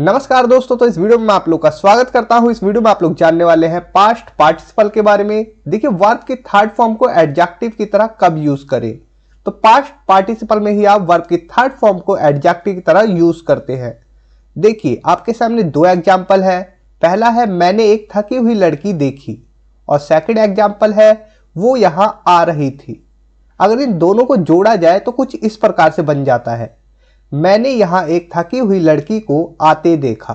नमस्कार दोस्तों, तो इस वीडियो में आप लोग का स्वागत करता हूं। इस वीडियो में आप लोग जानने वाले हैं पास्ट पार्टिसिपल के बारे में। देखिए, वर्ब के थर्ड फॉर्म को एडजेक्टिव की तरह कब यूज करें। तो पास्ट पार्टिसिपल में ही आप वर्ब के थर्ड फॉर्म को एडजेक्टिव की तरह यूज करते हैं। देखिए, आपके सामने दो एग्जाम्पल है। पहला है मैंने एक थकी हुई लड़की देखी, और सेकेंड एग्जाम्पल है वो यहां आ रही थी। अगर इन दोनों को जोड़ा जाए तो कुछ इस प्रकार से बन जाता है, मैंने यहां एक थकी हुई लड़की को आते देखा।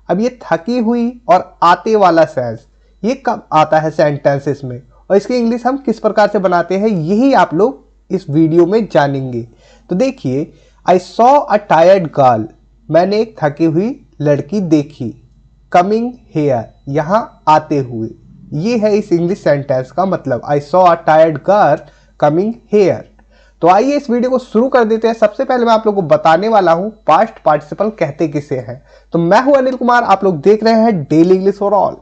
अब ये थकी हुई और आते वाला सेंस ये कब आता है सेंटेंसेस में, और इसकी इंग्लिश हम किस प्रकार से बनाते हैं, यही आप लोग इस वीडियो में जानेंगे। तो देखिए, I saw a tired girl, मैंने एक थकी हुई लड़की देखी। कमिंग हेयर, यहां आते हुए, ये है इस इंग्लिश सेंटेंस का मतलब। I saw a tired girl coming here. तो आइए इस वीडियो को शुरू कर देते हैं। सबसे पहले मैं आप लोगों को बताने वाला हूं पास्ट पार्टिसिपल कहते किसे हैं। तो मैं हूं अनिल कुमार, आप लोग देख रहे हैं डेली इंग्लिश फॉर ऑल।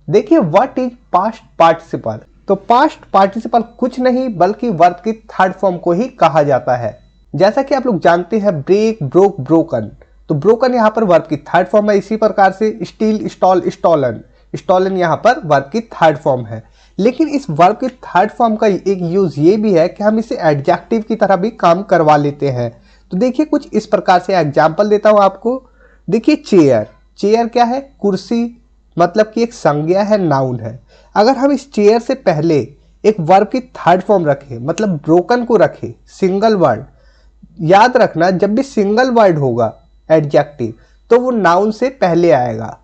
देखिए, व्हाट इज पास्ट पार्टिसिपल। तो पास्ट पार्टिसिपल कुछ नहीं बल्कि वर्ब की थर्ड फॉर्म को ही कहा जाता है। जैसा कि आप लोग जानते हैं, ब्रेक, ब्रोक, ब्रोकन। तो ब्रोकन यहां पर वर्ब की थर्ड फॉर्म है। इसी प्रकार से स्टील, स्टॉल, स्टॉलन, स्टॉलन यहां पर वर्ब की थर्ड फॉर्म है। लेकिन इस वर्ब की थर्ड फॉर्म का एक यूज ये भी है कि हम इसे एडजेक्टिव की तरह भी काम करवा लेते हैं। तो देखिए, कुछ इस प्रकार से एग्जांपल देता हूं आपको। देखिए, चेयर, चेयर क्या है? कुर्सी, मतलब कि एक संज्ञा है, नाउन है। अगर हम इस चेयर से पहले एक वर्ब की थर्ड फॉर्म रखें, मतलब ब्रोकन को रखें, सिंगल वर्ड, याद रखना जब भी सिंगल वर्ड होगा एडजेक्टिव तो वो नाउन से पहले आएगा।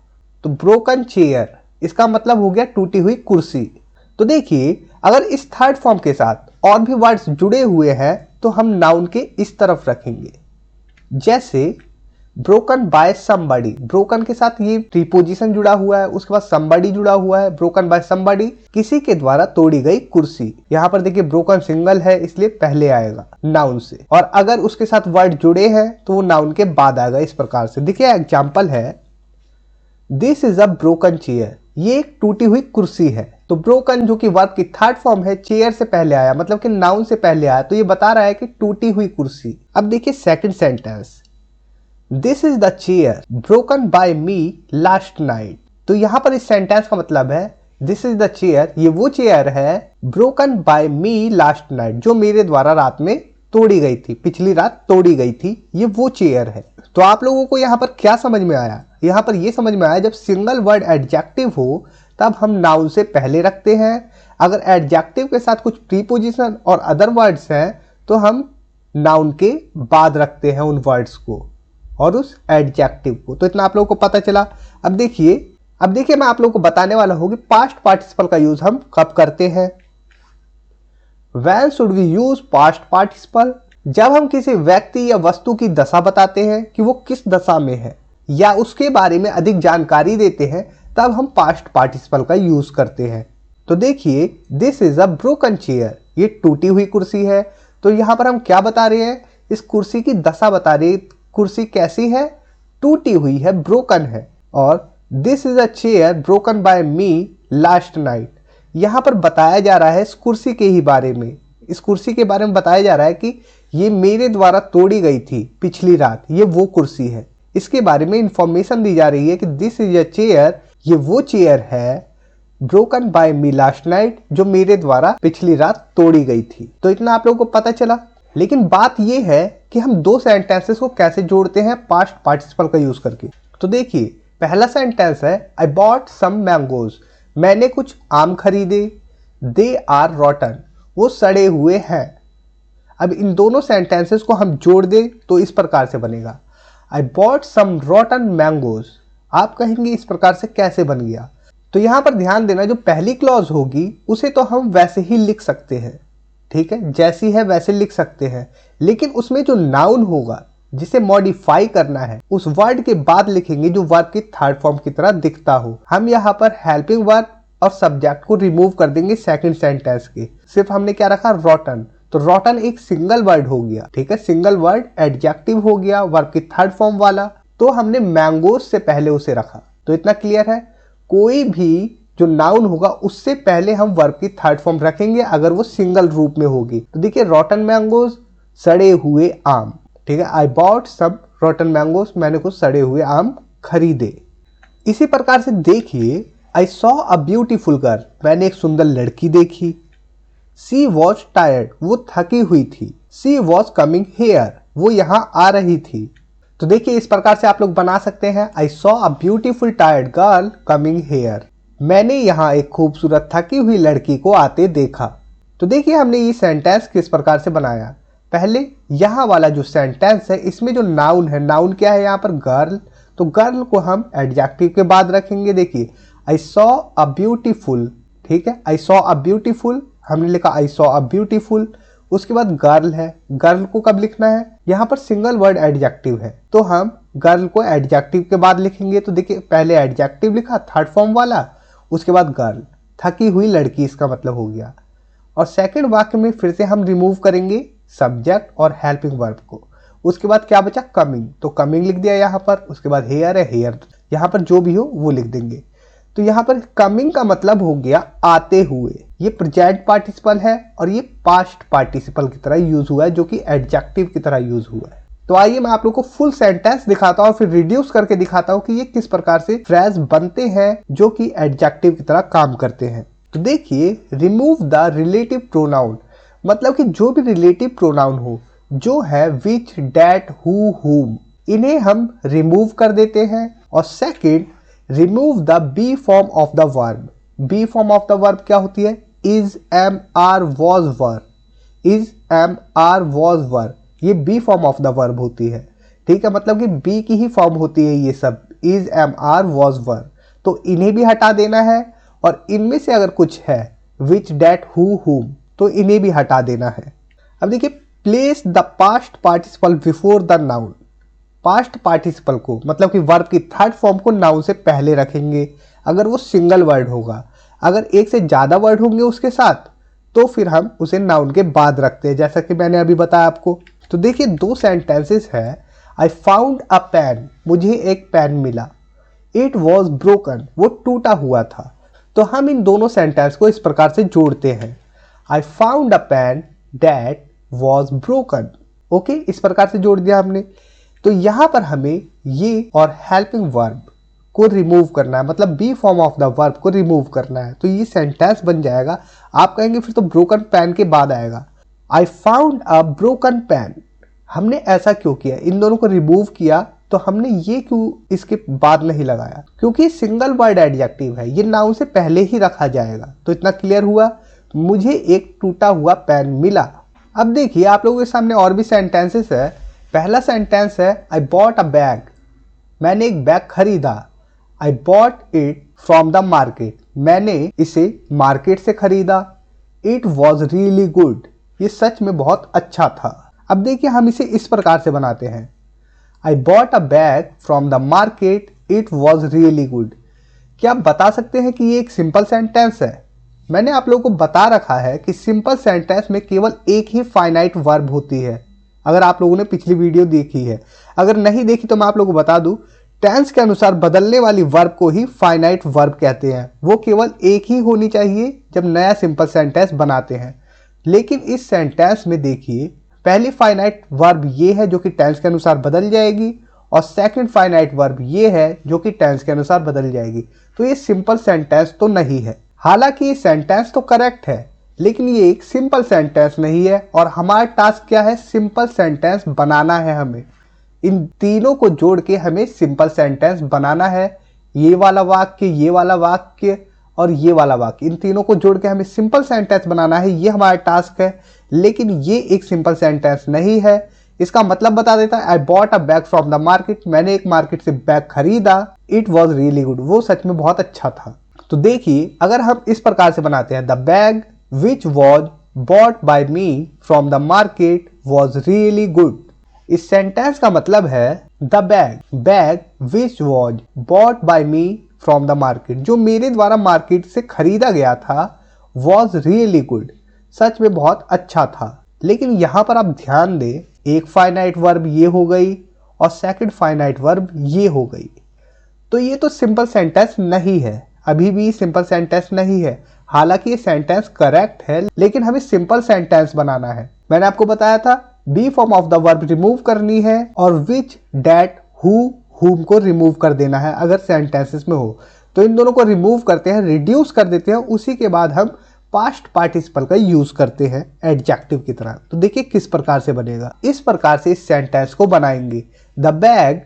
तो ब्रोकन चेयर, इसका मतलब हो गया टूटी हुई कुर्सी। तो देखिए, अगर इस थर्ड फॉर्म के साथ और भी वर्ड्स जुड़े हुए हैं तो हम नाउन के इस तरफ रखेंगे। जैसे ब्रोकन बाय समबडी, ब्रोकन के साथ ये प्रीपोजिशन जुड़ा हुआ है, उसके बाद समबडी जुड़ा हुआ है। ब्रोकन बाय समबडी, किसी के द्वारा तोड़ी गई कुर्सी। यहाँ पर देखिए, ब्रोकन सिंगल है इसलिए पहले आएगा नाउन से, और अगर उसके साथ वर्ड जुड़े हैं तो वो नाउन के बाद आएगा। इस प्रकार से देखिए, एग्जाम्पल है this is a broken chair, ये एक टूटी हुई कुर्सी है। तो ब्रोकन जो कि वर्ब की थर्ड फॉर्म है, चेयर से पहले आया, मतलब कि नाउन से पहले आया, तो ये बता रहा है कि टूटी हुई कुर्सी। अब देखिए second sentence, this is the chair broken by me last night. तो यहां पर इस सेंटेंस का मतलब है दिस इज द चेयर, ये वो चेयर है, broken by me last night, जो मेरे द्वारा रात में तोड़ी गई थी, पिछली रात तोड़ी गई थी, ये वो चेयर है। तो आप लोगों को यहां पर क्या समझ में आया? यहां पर ये समझ में आया, जब सिंगल वर्ड एडजेक्टिव हो तब हम नाउन से पहले रखते हैं। अगर एडजेक्टिव के साथ कुछ प्रीपोजिशन और अदर वर्ड्स हैं तो हम नाउन के बाद रखते हैं उन वर्ड्स को और उस एडजेक्टिव को। तो इतना आप लोगों को पता चला। अब देखिए मैं आप लोगों को बताने वाला हूं कि पास्ट पार्टिसिपल का यूज हम कब करते हैं। When should we use past participle? जब हम किसी व्यक्ति या वस्तु की दशा बताते हैं कि वो किस दशा में है या उसके बारे में अधिक जानकारी देते हैं, तब हम पास्ट पार्टिसिपल का यूज करते हैं। तो देखिए, this is a broken chair, ये टूटी हुई कुर्सी है। तो यहां पर हम क्या बता रहे हैं? इस कुर्सी की दशा बता रहे हैं। कुर्सी कैसी है? टूटी हुई है, ब्रोकन है। और this is a chair broken by me last night, यहां पर बताया जा रहा है इस कुर्सी के ही बारे में। इस कुर्सी के बारे में बताया जा रहा है कि ये मेरे द्वारा तोड़ी गई थी पिछली रात, ये वो कुर्सी है। इसके बारे में इंफॉर्मेशन दी जा रही है कि दिस इज अ चेयर, ये वो चेयर है, broken by me last night, जो मेरे द्वारा पिछली रात तोड़ी गई थी। तो इतना आप लोगों को पता चला। लेकिन बात यह है कि हम दो सेंटेंसेस को कैसे जोड़ते हैं पास्ट पार्टिसिपल का यूज करके। तो देखिए, पहला सेंटेंस है आई बॉट सम मैंगोज, मैंने कुछ आम खरीदे, दे आर रॉटन, वो सड़े हुए हैं। अब इन दोनों सेंटेंसेस को हम जोड़ दें तो इस प्रकार से बनेगा, आई बॉट सम रॉटन मैंगोज। आप कहेंगे इस प्रकार से कैसे बन गया? तो यहां पर ध्यान देना, जो पहली क्लॉज होगी उसे तो हम वैसे ही लिख सकते हैं, ठीक है, जैसी है वैसे लिख सकते हैं। लेकिन उसमें जो नाउन होगा जिसे मॉडिफाई करना है, उस वर्ड के बाद लिखेंगे जो वर्ब की थर्ड फॉर्म की तरह दिखता हो। हम यहाँ पर हेल्पिंग वर्ब और सब्जेक्ट को रिमूव कर देंगे सेकंड सेंटेंस के। सिर्फ हमने क्या रखा? रॉटन। तो रॉटन एक सिंगल वर्ड हो गया, ठीक है, सिंगल वर्ड एडजेक्टिव हो गया वर्ब की थर्ड फॉर्म वाला। तो हमने मैंगोज से पहले उसे रखा। तो इतना क्लियर है? कोई भी जो नाउन होगा उससे पहले हम वर्ब की थर्ड फॉर्म रखेंगे अगर वो सिंगल रूप में होगी। तो देखिए, रॉटन मैंगोज, सड़े हुए आम, ठीक है, आई बॉट सम रॉटन मैंगोस, मैंने कुछ सड़े हुए आम खरीदे। इसी प्रकार से देखिए, I saw a beautiful girl, मैंने एक सुंदर लड़की देखी। शी वॉज टायर्ड, वो थकी हुई थी। शी वॉज कमिंग हेयर, वो यहाँ आ रही थी। तो देखिए इस प्रकार से आप लोग बना सकते हैं, I saw a beautiful tired girl coming here, मैंने यहाँ एक खूबसूरत थकी हुई लड़की को आते देखा। तो देखिए हमने ये सेंटेंस किस प्रकार से बनाया। पहले यहाँ वाला जो सेंटेंस है इसमें जो नाउन है, नाउन क्या है यहाँ पर, गर्ल। तो गर्ल को हम एडजेक्टिव के बाद रखेंगे। देखिए आई सॉ अ ब्यूटीफुल, ठीक है, आई सॉ अ ब्यूटीफुल, हमने लिखा आई सॉ अ ब्यूटीफुल। उसके बाद गर्ल है, गर्ल को कब लिखना है, यहाँ पर सिंगल वर्ड एडजेक्टिव है तो हम गर्ल को एडजेक्टिव के बाद लिखेंगे। तो देखिए पहले एडजेक्टिव लिखा थर्ड फॉर्म वाला, उसके बाद गर्ल, थकी हुई लड़की इसका मतलब हो गया। और सेकंड वाक्य में फिर से हम रिमूव करेंगे सब्जेक्ट और हेल्पिंग वर्ब को। उसके बाद क्या बचा, कमिंग, तो कमिंग लिख दिया यहाँ पर। उसके बाद हेयर है, हेयर यहाँ पर जो भी हो वो लिख देंगे। तो यहाँ पर कमिंग का मतलब हो गया आते हुए। ये प्रेजेंट पार्टिसिपल है और ये पास्ट पार्टिसिपल की तरह यूज हुआ है, जो कि एडजेक्टिव की तरह यूज हुआ है। तो आइए मैं आप लोग को फुल सेंटेंस दिखाता हूँ और फिर रिड्यूस करके दिखाता हूँ कि ये किस प्रकार से फ्रेज बनते हैं जो कि एडजेक्टिव की तरह काम करते हैं। तो देखिए, रिमूव द रिलेटिव प्रोनाउन, मतलब कि जो भी रिलेटिव प्रोनाउन हो, जो है विच, डैट, हु, हुम, इन्हें हम रिमूव कर देते हैं। और second, remove the B form of the verb. B form of the verb क्या होती है, is, am, are, was, were, is, am, are, was, were, ये B form of the verb होती है। ठीक है, मतलब कि बी की ही फॉर्म होती है ये सब, इज, एम, आर, वॉज, वर। तो इन्हें भी हटा देना है। और इनमें से अगर कुछ है विच, डैट, हु, हुम, तो इन्हें भी हटा देना है। अब देखिए, place the past participle before the noun. Past participle को, मतलब कि वर्ब की थर्ड फॉर्म को नाउन से पहले रखेंगे अगर वो सिंगल वर्ड होगा। अगर एक से ज़्यादा वर्ड होंगे उसके साथ तो फिर हम उसे नाउन के बाद रखते हैं, जैसा कि मैंने अभी बताया आपको। तो देखिए दो सेंटेंसेस है, आई फाउंड अ पेन, मुझे एक पेन मिला। इट वॉज ब्रोकन, वो टूटा हुआ था। तो हम इन दोनों सेंटेंस को इस प्रकार से जोड़ते हैं, I found a pen that was broken. Okay, इस प्रकार से जोड़ दिया हमने। तो यहां पर हमें ये और हेल्पिंग वर्ब को रिमूव करना है, मतलब B form of the verb को रिमूव करना है। तो ये सेंटेंस बन जाएगा, आप कहेंगे फिर तो ब्रोकन पेन के बाद आएगा, I found a broken pen. हमने ऐसा क्यों किया, इन दोनों को रिमूव किया तो हमने ये क्यों इसके बाद नहीं लगाया, क्योंकि सिंगल वर्ड एडजेक्टिव है, ये नाउन से पहले ही रखा जाएगा। तो इतना क्लियर हुआ, मुझे एक टूटा हुआ पेन मिला। अब देखिए आप लोगों के सामने और भी सेंटेंसेस है। पहला सेंटेंस है, आई बॉट अ बैग, मैंने एक बैग खरीदा। I bought it from the market, मैंने इसे मार्केट से खरीदा। इट वॉज रियली गुड, ये सच में बहुत अच्छा था। अब देखिए हम इसे इस प्रकार से बनाते हैं, I bought a bag from the market, it was really good. क्या आप बता सकते हैं कि ये एक सिंपल सेंटेंस है? मैंने आप लोगों को बता रखा है कि सिंपल सेंटेंस में केवल एक ही फाइनाइट वर्ब होती है। अगर आप लोगों ने पिछली वीडियो देखी है, अगर नहीं देखी तो मैं आप लोगों को बता दूं, टेंस के अनुसार बदलने वाली वर्ब को ही फाइनाइट वर्ब कहते हैं। वो केवल एक ही होनी चाहिए जब नया सिंपल सेंटेंस बनाते हैं। लेकिन इस सेंटेंस में देखिए, पहली फाइनाइट वर्ब ये है जो कि टेंस के अनुसार बदल जाएगी, और सेकंड फाइनाइट वर्ब ये है जो कि टेंस के अनुसार बदल जाएगी। तो ये सिंपल सेंटेंस तो नहीं है। हालांकि ये सेंटेंस तो करेक्ट है, लेकिन ये एक सिंपल सेंटेंस नहीं है। और हमारा टास्क क्या है, सिंपल सेंटेंस बनाना है। हमें इन तीनों को जोड़ के हमें सिंपल सेंटेंस बनाना है। ये वाला वाक्य, ये वाला वाक्य और ये वाला वाक्य, इन तीनों को जोड़ के हमें सिंपल सेंटेंस बनाना है। ये हमारा टास्क है, लेकिन ये एक सिंपल सेंटेंस नहीं है। इसका मतलब बता देता है, I bought a bag from the market, मैंने एक मार्केट से बैग खरीदा। इट वॉज रियली गुड, वो सच में बहुत अच्छा था। तो देखिए अगर हम इस प्रकार से बनाते हैं, the bag which was bought by me from the market was really good. इस सेंटेंस का मतलब है, the bag which was bought by me from the market, जो मेरे द्वारा मार्केट से खरीदा गया था, वॉज रियली गुड, सच में बहुत अच्छा था। लेकिन यहां पर आप ध्यान दें, एक फाइनाइट वर्ब ये हो गई और सेकंड फाइनाइट वर्ब ये हो गई। तो ये तो सिंपल सेंटेंस नहीं है, अभी भी सिंपल सेंटेंस नहीं है। हालांकि ये सेंटेंस करेक्ट है, लेकिन हमें सिंपल सेंटेंस बनाना है। मैंने आपको बताया था B form of the verb remove करनी है और विच, डैट, हु, हुम को रिमूव कर देना है अगर सेंटेंसेस में हो। तो इन दोनों को रिमूव करते हैं, रिड्यूस कर देते हैं, उसी के बाद हम पास्ट पार्टिसिपल का यूज करते हैं एडजेक्टिव की तरह। तो देखिए किस प्रकार से बनेगा। इस प्रकार से इस सेंटेंस को बनाएंगे। द बैग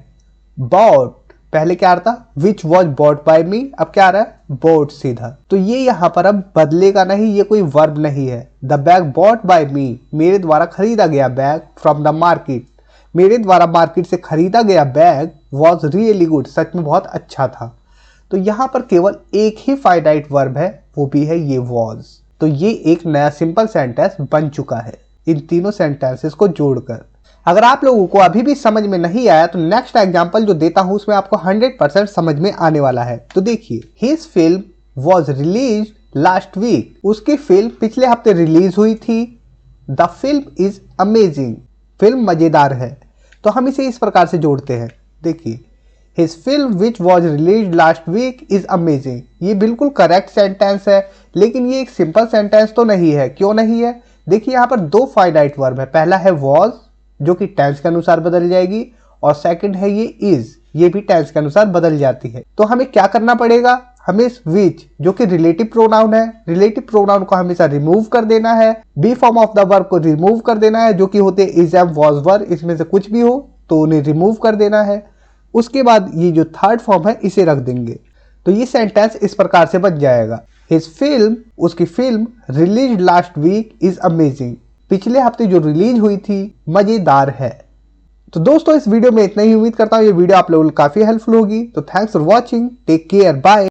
बॉट, पहले क्या आ रहा था, विच वॉज बॉट बाय मी, अब क्या आ रहा है, बॉट सीधा। तो ये यहाँ पर अब बदलेगा नहीं, ये कोई वर्ब नहीं है। द बैग बॉट बाय मी, मेरे द्वारा खरीदा गया बैग, फ्रॉम द मार्केट, मेरे द्वारा मार्केट से खरीदा गया बैग, वॉज रियली गुड, सच में बहुत अच्छा था। तो यहाँ पर केवल एक ही फाइनाइट वर्ब है, वो भी है ये वॉज। तो ये एक नया सिंपल सेंटेंस बन चुका है इन तीनों सेंटेंसेस को जोड़कर। अगर आप लोगों को अभी भी समझ में नहीं आया तो नेक्स्ट एग्जांपल जो देता हूं उसमें आपको 100% समझ में आने वाला है। तो देखिए, his film was release last week, उसकी फिल्म पिछले हफ्ते रिलीज हुई थी। The film is amazing, film मजेदार है। तो हम इसे इस प्रकार से जोड़ते हैं। देखिए, his film which was release last week is amazing, ये बिल्कुल करेक्ट सेंटेंस है, लेकिन ये एक सिंपल सेंटेंस तो नहीं है। क्यों नहीं है? देखिए यहाँ पर दो फाइनाइट वर्ब है, पहला है वॉज जो कि टेंस के अनुसार बदल जाएगी, और सेकंड है ये इज, ये भी टेंस के अनुसार बदल जाती है। तो हमें क्या करना पड़ेगा, हमें इस विच जो कि रिलेटिव प्रोनाउन है, रिलेटिव प्रोनाउन को हमेशा रिमूव कर देना है, B form of the verb को रिमूव कर देना है, जो कि होते इज, एम, वॉज, वर, इसमें से कुछ भी हो तो उन्हें रिमूव कर देना है। उसके बाद ये जो थर्ड फॉर्म है इसे रख देंगे। तो ये सेंटेंस इस प्रकार से बन जाएगा, हिज फिल्म, उसकी film release last week is amazing, पिछले हफ्ते जो रिलीज हुई थी मजेदार है। तो दोस्तों इस वीडियो में इतना ही, उम्मीद करता हूँ ये वीडियो आप लोगों को काफी हेल्पफुल होगी। तो thanks for watching, take care, bye.